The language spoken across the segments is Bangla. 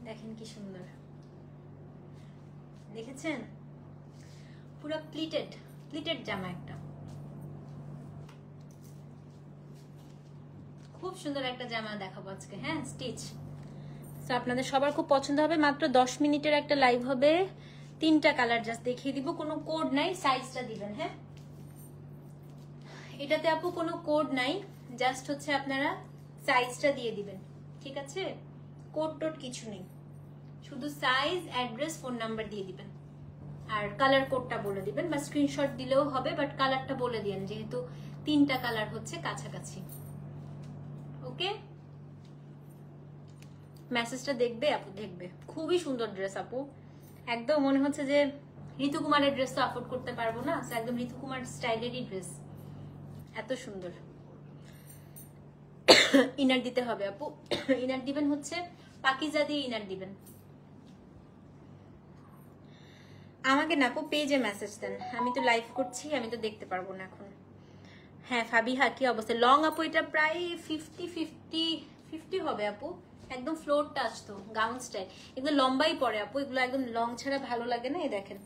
দেখেন কি সুন্দর, দেখেছেন? পুরো প্লিটেড জামা একটা, খুব সুন্দর একটা জামা দেখাবো আজকে। হ্যাঁ, স্টিচ। তো আপনাদের সবার খুব পছন্দ হবে। মাত্র 10 মিনিটের একটা লাইভ হবে, 3টা কালার জাস্ট দেখিয়ে দিব, কোনো কোড নাই, সাইজটা দিবেন। হ্যাঁ, এটাতে আপু কোনো কোড নাই, জাস্ট হচ্ছে আপনারা সাইজটা দিয়ে দিবেন, ঠিক আছে? কোড টোড কিছু নেই, শুধু সাইজ, অ্যাড্রেস, ফোন নাম্বার দিয়ে দিবেন আর কালার কোডটা বলে দিবেন, বা স্ক্রিনশট দিলেও হবে, বাট কালারটা বলে দিন যেহেতু 3টা কালার হচ্ছে কাছাকাছি। ওকে, মেসেজটা দেখবে আপু, দেখবে। খুবই সুন্দর ড্রেস আপু, একদম মনে হচ্ছে যে ঋতু কুমারের ড্রেস তো অ্যাফোর্ড করতে পারবো না, একদম ঋতু কুমার স্টাইলেরই ড্রেস, এত সুন্দর। ইনার দিতে হবে আপু, ইনার দিবেন হচ্ছে পাকিজা দিয়ে ইনার দিবেন। আমাকে না আপু পেজে মেসেজ দেন, আমি তো লাইভ করছি, আমি তো দেখতে পারবো না এখন। হ্যাঁ ফাবিহা, কি অবস্থা? লং আপু এটা প্রায় 50 হবে আপু, একদম ফ্লোর টাচ তো, গাউন স্টাইল, এগুলো লম্বাই পড়ে আপু, এগুলো একদম লং ছাড়া ভালো লাগে না। এই দেখেন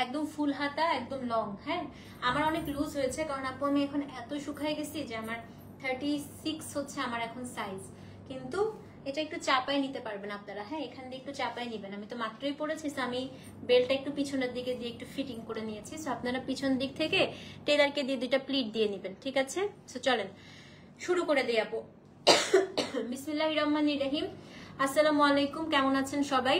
একদম ফুল হাতা, একদম লং। হ্যাঁ, আমার অনেক লুজ হয়েছে কারণ আপু আমি এখন এত শুকায় গেছি যে আমার 36 হচ্ছে আমার এখন সাইজ, কিন্তু এটা একটু চাপাই নিতে পারবেন আপনারা। হ্যাঁ, এখান দিয়ে একটু চাপাই নিবেন, আমি তো মাত্রই পরেছি, আমি বেলটা একটু পিছনের দিকে দিয়ে একটু ফিটিং করে নিয়েছি, সো আপনারা পিছন দিক থেকে টেলারকে দিয়ে 2টা প্লিট দিয়ে নিবেন, ঠিক আছে? সো চলেন শুরু করে দিই আপু। বিসমিল্লাহির রহমানির রহিম, আসসালামু আলাইকুম, কেমন আছেন সবাই?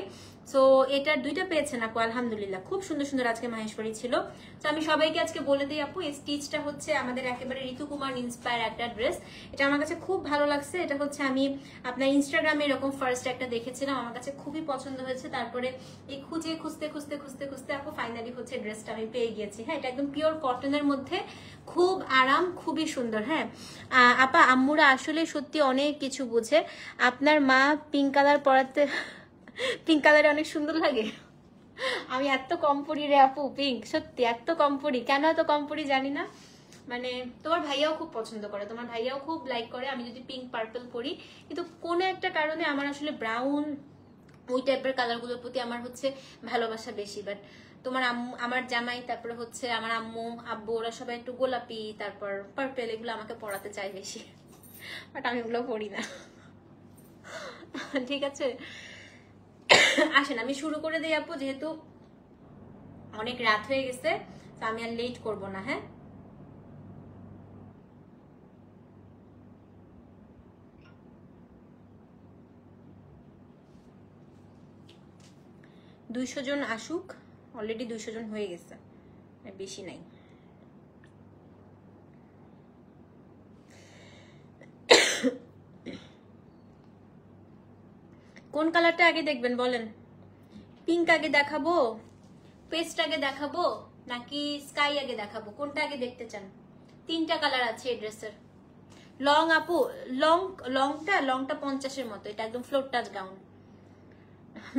সো এটার 2টা পেয়েছেন আপু, আলহামদুলিল্লাহ, খুব সুন্দর সুন্দর আজকে মাহেশ্বরী ছিল। তো আমি সবাইকে আজকে বলে দিই আপু, এই স্টিচটা হচ্ছে আমাদের একেবারে ঋতু কুমার ইন্সপায়ার একটা ড্রেস, এটা আমার কাছে খুব ভালো লাগছে। এটা হচ্ছে আমি আপনার ইনস্টাগ্রামে এরকম ফার্স্ট একটা দেখেছিলাম, আমার কাছে খুবই পছন্দ হয়েছে, তারপরে এই খুঁজতে আপু ফাইনালি হচ্ছে ড্রেসটা আমি পেয়ে গিয়েছি। হ্যাঁ, এটা একদম পিওর কটনের মধ্যে, খুব আরাম, খুবই সুন্দর। হ্যাঁ আপা, আম্মুরা আসলে সত্যি অনেক কিছু বুঝে, আপনার মা পিঙ্ক কালার পরাতে, পিঙ্ক কালারে অনেক সুন্দর লাগে। আমি এত কম পরি রে আপু পিঙ্ক, সত্যি এত কম পরি, কেন এত কম পরি জানি না। মানে তোমার ভাইয়াও খুব পছন্দ করে, তোমার ভাইয়াও খুব লাইক করে আমি যদি পিঙ্ক পার্পল পরি, কিন্তু কোনো একটা কারণে আমার আসলে ব্রাউন ওই টাইপের কালারগুলোর প্রতি আমার হচ্ছে ভালোবাসা বেশি। বাট তোমার আম্মু, আমার জামাই, তারপরে হচ্ছে আমার আম্মু আব্বু, ওরা সবাই একটু গোলাপি তারপর পার্পেল এগুলো আমাকে পরাতে চাই বেশি, বাট আমি ওগুলো পরি না। ঠিক আছে, আসেন আমি শুরু করে দিই আপু, যেহেতু অনেক রাত হয়ে গেছে, তো আমি আর লেট করব না। হ্যাঁ, দুইশো জন আসুক, অলরেডি 200 জন হয়ে গেছে, বেশি নাই। কোন কালারটা আগে দেখবেন বলেন? পিঙ্ক আগে দেখাবো, পেস্ট আগে দেখাবো, নাকি স্কাই আগে দেখাবো? কোনটা আগে দেখতে চান? 3টা কালার আছে এই ড্রেসের। লং আপু, লংটা 50-এর মতো, এটা একদম ফ্লোর টাচ গাউন।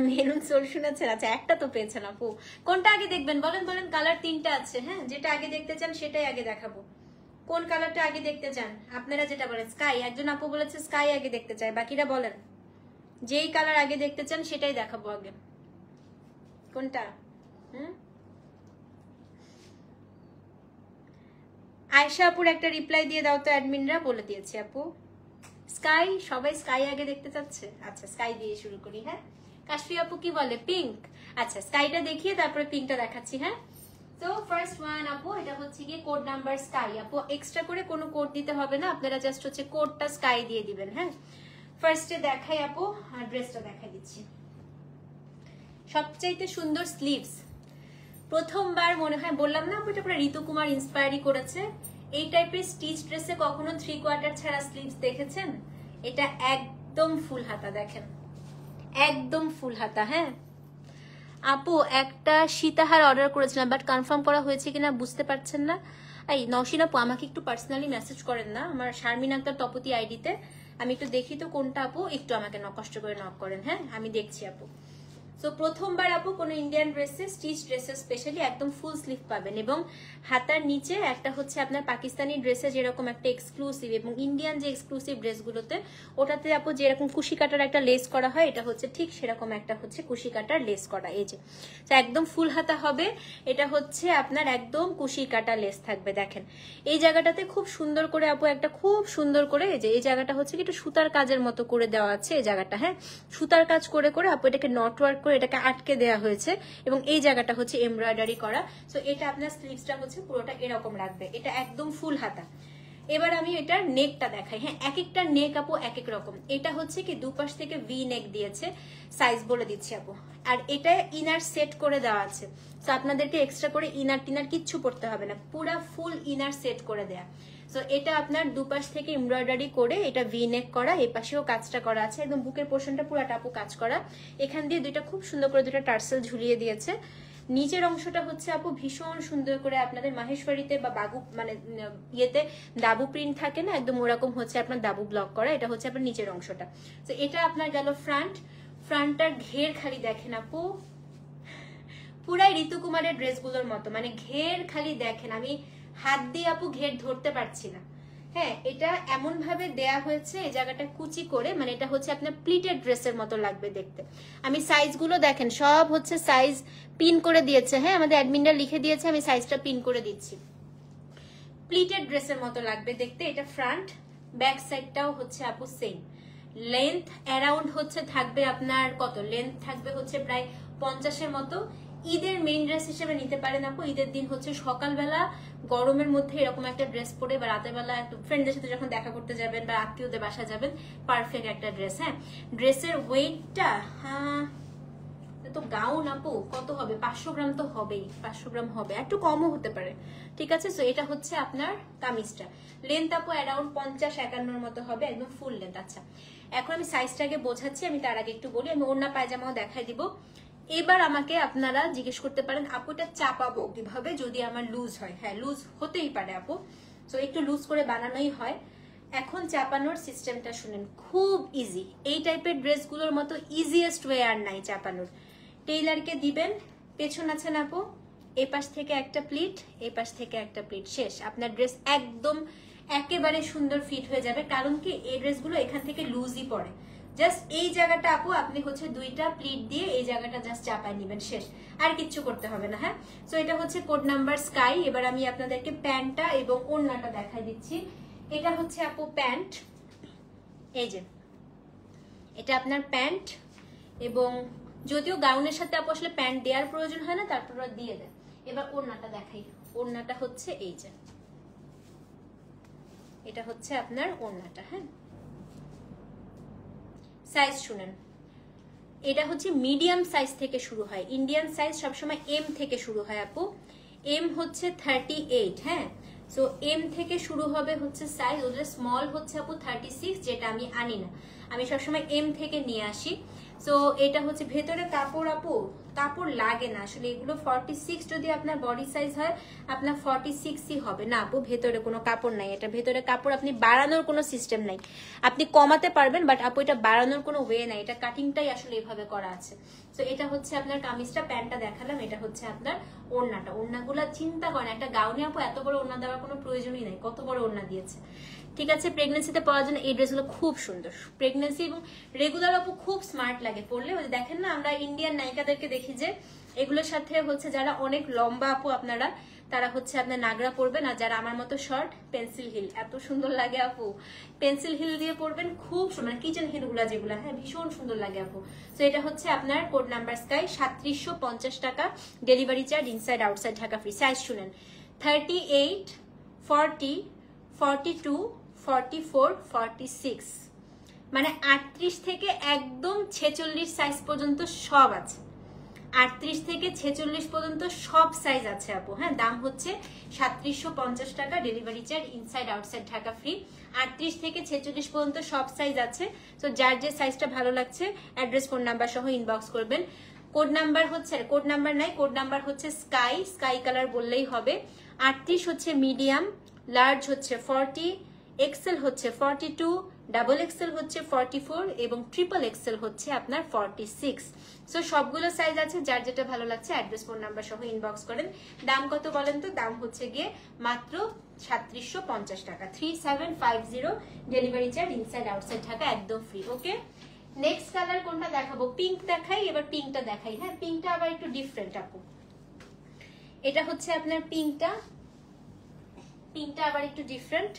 মেরুন সোল শুনেছেন? আচ্ছা, একটা তো পেয়েছেন আপু। কোনটা আগে দেখবেন বলেন? কালার 3টা আছে। হ্যাঁ, যেটা আগে দেখতে চান সেটাই আগে দেখাবো। কোন কালারটা আগে দেখতে চান আপনারা? যেটা বলেন স্কাই, একজন আপু বলেছে স্কাই আগে দেখতে চাই, বাকিরা বলেন যেই কালার আগে দেখতে চান সেটাই দেখাবো আগে। কোনটা? আয়শা আপুর একটা রিপ্লাই দিয়ে দাও তো, অ্যাডমিনরা বলে দিয়েছে আপু। স্কাই, সবাই স্কাই আগে দেখতে চাচ্ছে। আচ্ছা, স্কাই দিয়ে শুরু করি। হ্যাঁ, কাশফি আপু কি বলে? পিঙ্ক। আচ্ছা, স্কাইটা দেখিয়ে তারপরে পিঙ্কটা দেখাচ্ছি। হ্যাঁ, তো ফার্স্ট ওয়ান আপু, এটা হচ্ছে গিয়ে কোড নাম্বার স্কাই। আপু এক্সট্রা করে কোনো কোড দিতে হবে না, আপনারা জাস্ট হচ্ছে কোডটা স্কাই দিয়ে দিবেন। হ্যাঁ, ফার্স্টে দেখাই আপু, আর ড্রেসটা দেখাই দিচ্ছি। সবচাইতে সুন্দর স্লিভস, প্রথমবার মনে হয়, বললাম না আপু এটা পুরো ঋতু কুমার ইন্সপায়ারই করেছে। এই টাইপের স্টিচ ড্রেসে কখনো 3/4 ছাড়া স্লিভস দেখেছেন? এটা একদম ফুল হাতা, দেখেন একদম ফুল হাতা। হ্যাঁ আপু, একটা সীতাহার অর্ডার করেছিলাম, বাট কনফার্ম করা হয়েছে কিনা বুঝতে পারছেন না। এই নওশিন আপু, আমাকে একটু পার্সোনালি মেসেজ করেন না আমার শারমিন আক্তার তপতি আইডিতে, আমি একটু দেখি তো কোনটা আপু, একটু আমাকে কষ্ট করে নক করেন। হ্যাঁ, আমি দেখছি আপু। সো প্রথমবার আপু কোনো ইন্ডিয়ান ড্রেসে স্টিচ ড্রেসে স্পেশালি একদম ফুল স্লিভ পাবেন, এবং হাতার নিচে একটা হচ্ছে আপনার পাকিস্তানি ড্রেসে যেরকম একটা এক্সক্লুসিভ এবং ইন্ডিয়ান যে এক্সক্লুসিভ ড্রেসগুলোতে ওটাতে আপু যেরকম কুশি কাটার একটা লেস করা হয়, এটা হচ্ছে ঠিক সেরকম একটা হচ্ছে কুশি কাটার লেস করা। এই যে একদম ফুল হাতা হবে, এটা হচ্ছে আপনার একদম কুশি কাটা লেস থাকবে। দেখেন এই জায়গাটাতে খুব সুন্দর করে আপু একটা খুব সুন্দর করে এই যে এই জায়গাটা হচ্ছে একটু সুতার কাজের মতো করে দেওয়া আছে এই জায়গাটা, হ্যাঁ সুতার কাজ করে করে আপু এটাকে নট ওয়ার্ক করে এটাকে আটকে দেওয়া হয়েছে, এবং এই জায়গাটা হচ্ছে এমব্রয়ডারি করা। সো এটা আপনার স্লিভসটা হচ্ছে পুরোটা এরকম রাখবে, এটা একদম ফুল হাতা। এবার আমি এটার নেকটা দেখাই। হ্যাঁ এক একটা নেক আপু এক এক রকম। এটা হচ্ছে কি দুপাশ থেকে ভি নেক দিয়েছে, সাইজ বলে দিচ্ছি আপু। আর এটা ইনার সেট করে দেওয়া আছে, তো আপনাদেরকে এক্সট্রা করে ইনার টিনার কিচ্ছু পড়তে হবে না, পুরা ফুল ইনার সেট করে দেয়া। সো এটা আপনার দুপাশ থেকে এমব্রয়ডারি করে এটা ভি নেক করা, এই পাশেও কাজটা করা আছে, একদম বুকের পোর্শনটা পুরাটা আপু কাজ করা। এখান দিয়ে দুইটা খুব সুন্দর করে দুইটা টার্সেল ঝুলিয়ে দিয়েছে। নিচের অংশটা হচ্ছে আপু ভীষণ সুন্দর করে আপনাদের মাহেশ্বরীতে বা বাগু মানে ইয়েতে দাবু প্রিন্ট থাকে না, একদম ওরকম হচ্ছে আপনার দাবু ব্লক করা। এটা হচ্ছে আপনার নিচের অংশটা। তো এটা আপনার গেল ফ্রন্টটার ঘের খালি দেখেন আপু, পুরাই ঋতুকুমারের ড্রেসগুলোর মতো, মানে ঘের খালি দেখেন, আমি হাত দিয়ে আপু ঘের ধরতে পারছি না। হ্যাঁ এটা এমন ভাবে দেয়া হয়েছে এই জায়গাটা কুচি করে, মানে এটা হচ্ছে আপনার প্লিটেড ড্রেসের মতো লাগবে দেখতে। আমি সাইজগুলো দেখেন সব হচ্ছে সাইজ পিন করে দিয়েছে, হ্যাঁ আমাদের অ্যাডমিনরা লিখে দিয়েছে, আমি সাইজটা পিন করে দিচ্ছি। প্লিটেড ড্রেসের মতো লাগবে দেখতে। এটা ফ্রন্ট, ব্যাক সাইডটাও হচ্ছে আপু সেম। লেন্থ অ্যারাউন্ড হচ্ছে থাকবে আপনার কত, লেন্থ থাকবে হচ্ছে প্রায় 50-এর মতো। ঈদের মেইন ড্রেস হিসেবে নিতে পারেন আপু। ঈদের দিন হচ্ছে সকালবেলা গরমের মধ্যে এরকম একটা ড্রেস পরে বা রাতের বেলা একটু ফ্রেন্ডদের সাথে যখন দেখা করতে যাবেন বা আত্মীয়দের বাসা যাবেন, পারফেক্ট একটা ড্রেস। হ্যাঁ ড্রেসের ওয়েটটা তো গাউন আপু কত হবে, 500 গ্রাম তো হবেই, 500 গ্রাম হবে, একটু কমও হতে পারে, ঠিক আছে। সো এটা হচ্ছে আপনার কামিজটা। লেন্থ আপু অ্যারাউন্ড 50-51-এর মতো হবে, একদম ফুল লেন্থ। আচ্ছা এখন আমি সাইজটাকে বোঝাচ্ছি, আমি তার আগে একটু বলি, আমি ওড়না পায়জামাও দেখাই দিব। এবার আমাকে আপনারা জিজ্ঞেস করতে পারেন আপু এটা চাপাবো কিভাবে যদি আমার লুজ হয়। হ্যাঁ লুজ হতেই পারে আপু, সো একটু লুজ করে বানানোই হয়। এখন চাপানোর সিস্টেমটা শুনেন, খুব ইজি। এই টাইপের ড্রেসগুলোর মতো ইজিয়েস্ট ওয়ে আর নাই চাপানোর। টেইলারকে দিবেন, পেছন আছে না আপু, এই পাশ থেকে একটা প্লিট, এই পাশ থেকে একটা প্লিট, শেষ। আপনার ড্রেস একদম একেবারে সুন্দর ফিট হয়ে যাবে। কারণ কি এই ড্রেসগুলো এখান থেকে লুজই পড়ে। জাস্ট এই জায়গাটা আপু আপনি হচ্ছে দুইটা প্লিট দিয়ে এই জায়গাটা জাস্ট চাপায় নিবেন, শেষ, আর কিচ্ছু করতে হবে না। হ্যাঁ সো এটা হচ্ছে কোড নাম্বার স্কাই। এবার আমি আপনাদেরকে প্যান্টটা এবং ওড়নাটা দেখাই দিচ্ছি। এটা হচ্ছে আপু প্যান্ট, এই যে এটা আপনার প্যান্ট, এবং যদিও গাউনের সাথে আপু আসলে প্যান্ট দেওয়ার প্রয়োজন হয় না, তারপর দিয়ে দেন। এবার ওড়নাটা দেখাই, ওড়নাটা হচ্ছে এই যে, এটা হচ্ছে আপনার ওড়নাটা। হ্যাঁ সাইজ শুনেন, এটা হচ্ছে মিডিয়াম সাইজ থেকে শুরু হয়, ইন্ডিয়ান সাইজ সবসময় এম থেকে শুরু হয় আপু। এম হচ্ছে 38, হ্যাঁ সো এম থেকে শুরু হবে হচ্ছে সাইজ। ওদের স্মল হচ্ছে আপু 36, যেটা আমি আনি না, আমি সবসময় এম থেকে নিয়ে আসি। সো এটা হচ্ছে ভেতরে কাপড় আপু, কাপড় লাগে না আসলে, এগুলো 46 যদি আপনার বডি সাইজ হয় আপনার 46ই হবে না আপু, ভেতরে কোনো কাপড় নাই। এটা ভেতরে কাপড় আপনি বাড়ানোর কোনো সিস্টেম নাই, আপনি কমাতে পারবেন বাট আপু এটা বাড়ানোর কোনো ওয়ে নাই, এটা কাটিংটাই আসলে এইভাবে করা আছে। তো এটা হচ্ছে আপনার কামিজটা, প্যান্টটা দেখালাম, এটা হচ্ছে আপনার ওড়নাটা। ওড়নাগুলা চিন্তা করেন, একটা গাউনে আপু এত বড় ওড়না দেওয়ার কোনো প্রয়োজনই নাই, কত বড় ওড়না দিয়েছে, ঠিক আছে। প্রেগনেন্সিতে পরার জন্য এই ড্রেসগুলো খুব সুন্দর, প্রেগনেন্সি এবং রেগুলার আপু খুব স্মার্ট লাগে পরলে। ওই দেখেন না আমরা ইন্ডিয়ান নায়িকাদেরকে দেখি যে এগুলোর সাথে হচ্ছে যারা অনেক লম্বা আপু আপনারা, তারা হচ্ছে আপনার নাগরা পরবেন, আর যারা আমার মতো শর্ট পেন্সিল হিল, এত সুন্দর লাগে আপু, পেন্সিল হিল দিয়ে পরবেন, খুব মানে কিচেন হিল গুলা যেগুলা, হ্যাঁ ভীষণ সুন্দর লাগে আপু। তো এটা হচ্ছে আপনার কোড নাম্বার স্কাই, 3750 টাকা, delivery charge inside outside Dhaka free. Size শুনেন 38, 40, 42, 44, 46, মানে 38 থেকে একদম 46 সাইজ পর্যন্ত সব আছে। 38 থেকে 46 পর্যন্ত সব সাইজ আছে আপু। হ্যাঁ দাম হচ্ছে 3750 টাকা, delivery charge inside outside Dhaka free. 38 থেকে 46 পর্যন্ত সব সাইজ আছে। তো যার যে সাইজটা ভালো লাগছে অ্যাড্রেস ফোন নাম্বার সহ ইনবক্স করবেন। কোড নাম্বার হচ্ছে, কোড নাম্বার নাই, কোড নাম্বার হচ্ছে স্কাই, স্কাই কালার বললেই হবে। 38 হচ্ছে মিডিয়াম, লার্জ হচ্ছে 40, এক্সেল হচ্ছে 42, ডাবল এক্সেল হচ্ছে 44 এবং ট্রিপল এক্সেল হচ্ছে আপনার 46। সো সবগুলো সাইজ আছে, যার যেটা ভালো লাগছে অ্যাড্রেস ফোন নাম্বার সহ ইনবক্স করেন। দাম কত বলেন তো? দাম হচ্ছে গিয়ে মাত্র 3750 টাকা, 3750। Delivery charge inside outside Dhaka একদম ফ্রি। ওকে, নেক্সট কালার কোনটা দেখাবো? পিঙ্ক দেখাই, এবার পিঙ্কটা দেখাই। হ্যাঁ, পিঙ্কটা আবার একটু ডিফারেন্ট আপু। এটা হচ্ছে আপনার পিঙ্কটা আবার একটু ডিফারেন্ট।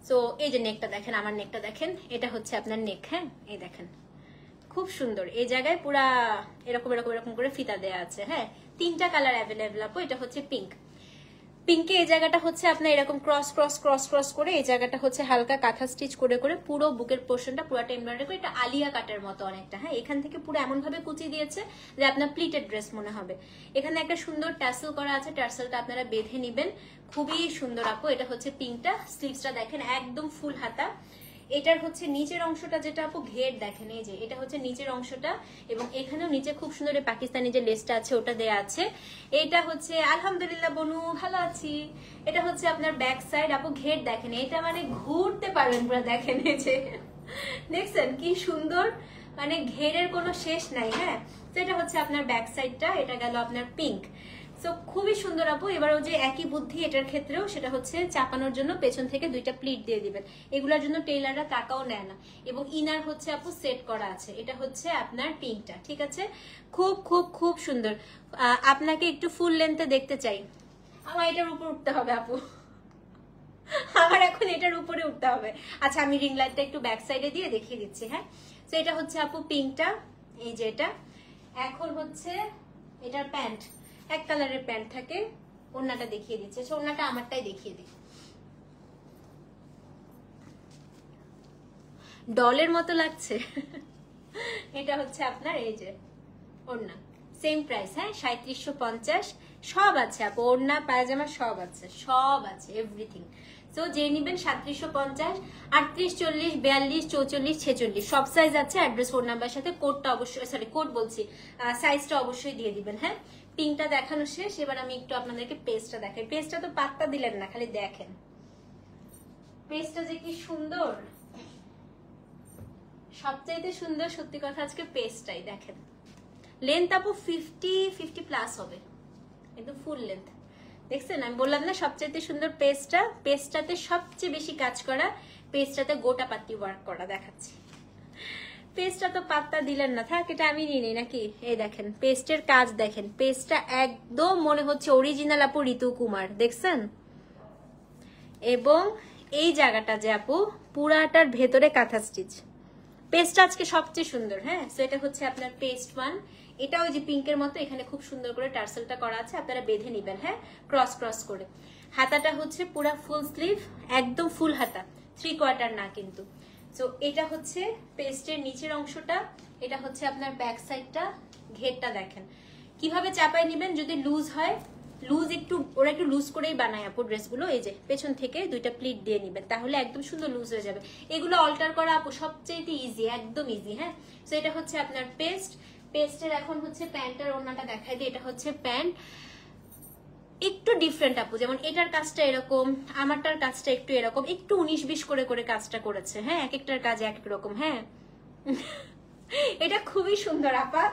সো এই যে নেকটা দেখেন, আমার নেকটা দেখেন, এটা হচ্ছে আপনার নেক। হ্যাঁ, এই দেখেন খুব সুন্দর, এই জায়গায় পুরা এরকম এরকম এরকম করে ফিতা দেয়া আছে। হ্যাঁ, 3টা কালার অ্যাভেলেবেল আপু। এটা হচ্ছে পিঙ্ক। পিঙ্কে এই জায়গাটা হচ্ছে আপনার এরকম ক্রস ক্রস ক্রস ক্রস করে, এই জায়গাটা হচ্ছে হালকা কাঁথা স্টিচ করে করে পুরো বুকের পোর্শনটা পুরোটা এমব্রয়ডারি করে, এটা আলিয়া কাটের মতো অনেকটা। হ্যাঁ, এখান থেকে পুরো এমন ভাবে কুচি দিয়েছে যে আপনার প্লিটেড ড্রেস মনে হবে। এখানে একটা সুন্দর ট্যাসেল করা আছে, ট্যাসেলটা আপনারা বেঁধে নেবেন, খুবই সুন্দর আপু। এটা হচ্ছে পিঙ্কটা। স্লিভসটা দেখেন একদম ফুল হাতা। এটার হচ্ছে নিচের অংশটা যেটা আপু ঘের দেখেন, এই যে এটা হচ্ছে নিচের অংশটা, এবং এখানেও নিচে খুব সুন্দর পাকিস্তানি যে লেসটা আছে ওটা দেয়া আছে। এটা হচ্ছে আলহামদুলিল্লাহ বনু ভালো আছি। এটা হচ্ছে আপনার ব্যাক সাইড আপু, ঘের দেখেন, এটা মানে ঘুরতে পারবেন পুরো। দেখেন এই যে দেখছেন কি সুন্দর, মানে ঘেরের কোনো শেষ নাই। হ্যাঁ, তো এটা হচ্ছে আপনার ব্যাক সাইডটা। এটা গেল আপনার পিঙ্ক। সো খুবই সুন্দর আপু। এবার যে একই বুদ্ধি এটার ক্ষেত্রেও, সেটা হচ্ছে চাপানোর জন্য পেছন থেকে 2টা প্লিট দিয়ে দিবেন। এগুলোর জন্য টেইলাররা টাকাও নেয় না। এবং ইনার হচ্ছে আপু সেট করা আছে। এটা হচ্ছে আপনার পিঙ্কটা, ঠিক আছে? খুব খুব খুব সুন্দর। আপনাকে একটু ফুল লেন্থে দেখতে চাই। আমার এটার উপর উঠতে হবে আপু, আমার এখন এটার উপরে উঠতে হবে। আচ্ছা, আমি রিং লাইটটা একটু ব্যাক সাইডে দিয়ে দেখিয়ে দিচ্ছি। হ্যাঁ, তো এটা হচ্ছে আপু পিঙ্কটা, এই যে এটা। এখন হচ্ছে এটার প্যান্ট, এক কালারের প্যান্ট থাকে। ওড়নাটা দেখিয়ে দিচ্ছে, ওড়নাটা আমারটাই দেখিয়ে দিই। ডলের মতো লাগছে। এটা হচ্ছে আপনার এই যে ওড়না, সেম প্রাইস। হ্যাঁ, 3750 সব আছে আপু, ওড়না পায়জামা সব আছে, সব আছে, এভরিথিং। সো যে নিবেন 3750, 38, 40, 42, 44, 46 সব সাইজ আছে। অ্যাড্রেস ফোন নাম্বার সাথে কোডটা অবশ্যই, সরি কোড বলছি, সাইজটা অবশ্যই দিয়ে দিবেন। হ্যাঁ, পিঙ্কটা দেখানো শেষ। এবার আমি একটু আপনাদেরকে পেস্টটা দেখাই। পেস্টটা তো পাত্তা দিলেন না, খালি দেখেন পেস্টটা যে কি সুন্দর। সবচাইতে সুন্দর সত্যি কথা আজকে পেস্টটাই। দেখেন লেন্থ আপু 50 প্লাস হবে, একদম ফুল লেন্থ। দেখছেন, আমি বললাম না সবচাইতে সুন্দর পেস্টটা। পেস্টটাতে সবচেয়ে বেশি কাজ করা, পেস্টটাতে গোটা পাতি ওয়ার্ক করা। দেখাচ্ছি, পেস্টটা তো পাত্তা দিলেন না, থাক এটা আমি নিয়ে নিই নাকি। এই দেখেন পেস্টের কাজ দেখেন, পেস্টটা একদম মনে হচ্ছে অরিজিনাল আপু ঋতু কুমার। দেখছেন, এবং এই জায়গাটা যে আপু পুরাটার ভেতরে কাঁথা স্টিচ। পেস্টটা আজকে সবচেয়ে সুন্দর। হ্যাঁ, সো এটা হচ্ছে আপনার পেস্ট 1। এটা ওই যে পিঙ্কের মতো, এখানে খুব সুন্দর করে টার্সেলটা করা আছে, আপনারা বেঁধে নিবেন। হ্যাঁ, ক্রস ক্রস করে। হাতাটা হচ্ছে পুরা ফুল স্লিভ, একদম ফুল হাতা, 3/4 না কিন্তু। সো এটা হচ্ছে পেস্টের নিচের অংশটা, এটা হচ্ছে আপনার ব্যাক সাইডটা। ঘেরটা দেখেন কিভাবে চাপাই নিবেন। যদি লুজ হয়, লুজ একটু, ওরা একটু লুজ করেই বানায় আপু ড্রেসগুলো। এই যে পেছন থেকে 2টা প্লিট দিয়ে নিবেন, তাহলে একদম সুন্দর লুজ হয়ে যাবে। এগুলো অল্টার করা আপু সবচেয়ে ইজি, একদম ইজি। হ্যাঁ, তো এটা হচ্ছে আপনার পেস্টের এখন হচ্ছে প্যান্টের ওড়নাটা দেখাই দিই। এটা হচ্ছে প্যান্ট, একটু ডিফারেন্ট আপু। যেমন এটার কাজটা এরকম, আমারটার কাজটা একটু এরকম, একটু 19-20 করে করে কাজটা করেছে। হ্যাঁ, এক একটার কাজ এক এক রকম। হ্যাঁ, এটা খুবই সুন্দর আপা,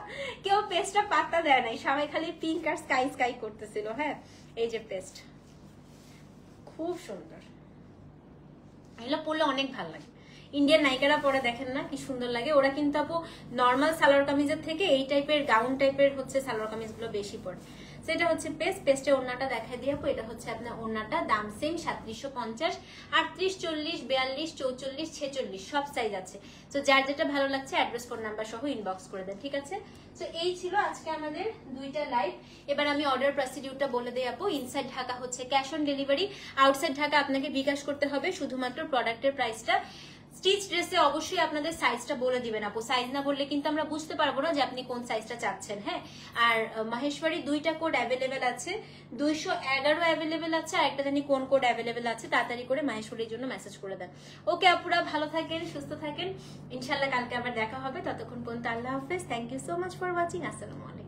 কেউ পেস্টটা পাত্তা দেয় নাই, সবাই খালি পিঙ্ক আর স্কাই স্কাই করতেছিল। হ্যাঁ, এই যে পেস্ট খুব সুন্দর, এগুলো পরলে অনেক ভালো লাগে। ইন্ডিয়ান নায়িকারা পরে দেখেন না কি সুন্দর লাগে। ওরা কিন্তু আপু নর্মাল সালোয়ার কামিজের থেকে এই টাইপের গাউন টাইপের হচ্ছে সালোয়ার কামিজ গুলো বেশি পরে। সেটা হচ্ছে পেস্টের ওড়নাটা দেখাই দিয়ে আপু। এটা হচ্ছে আপনার ওড়নাটা, দাম সেম 3750, 38, 40, 42, 44, 46 সব সাইজ আছে। তো যার যেটা ভালো লাগছে অ্যাড্রেস ফোন নাম্বার সহ ইনবক্স করে দেন, ঠিক আছে? তো এই ছিল আজকে আমাদের 2টা লাইভ। এবার আমি অর্ডার প্রসিডিউরটা বলে দেই আপু। ইনসাইড ঢাকা হচ্ছে cash on delivery, outside Dhaka আপনাকে বিকাশ করতে হবে শুধুমাত্র প্রোডাক্টের প্রাইসটা। স্টিচ ড্রেসে অবশ্যই আপনাদের সাইজটা বলে দিবেন আপু, সাইজ না বললে কিন্তু আমরা বুঝতে পারবো না যে আপনি কোন সাইজটা চাচ্ছেন। হ্যাঁ, আর মাহেশ্বরী 2টা কোড অ্যাভেলেবেল আছে, 211 অ্যাভেলেবেল আছে, আর একটা জানি কোন কোড অ্যাভেলেবেল আছে। তাড়াতাড়ি করে মাহেশ্বরীর জন্য মেসেজ করে দেন। ওকে আপুরা, ভালো থাকেন, সুস্থ থাকেন, ইনশাল্লাহ কালকে আবার দেখা হবে। ততক্ষণ পর্যন্ত আল্লাহ হাফেজ। Thank you so much for watching. আসসালামু আলাইকুম।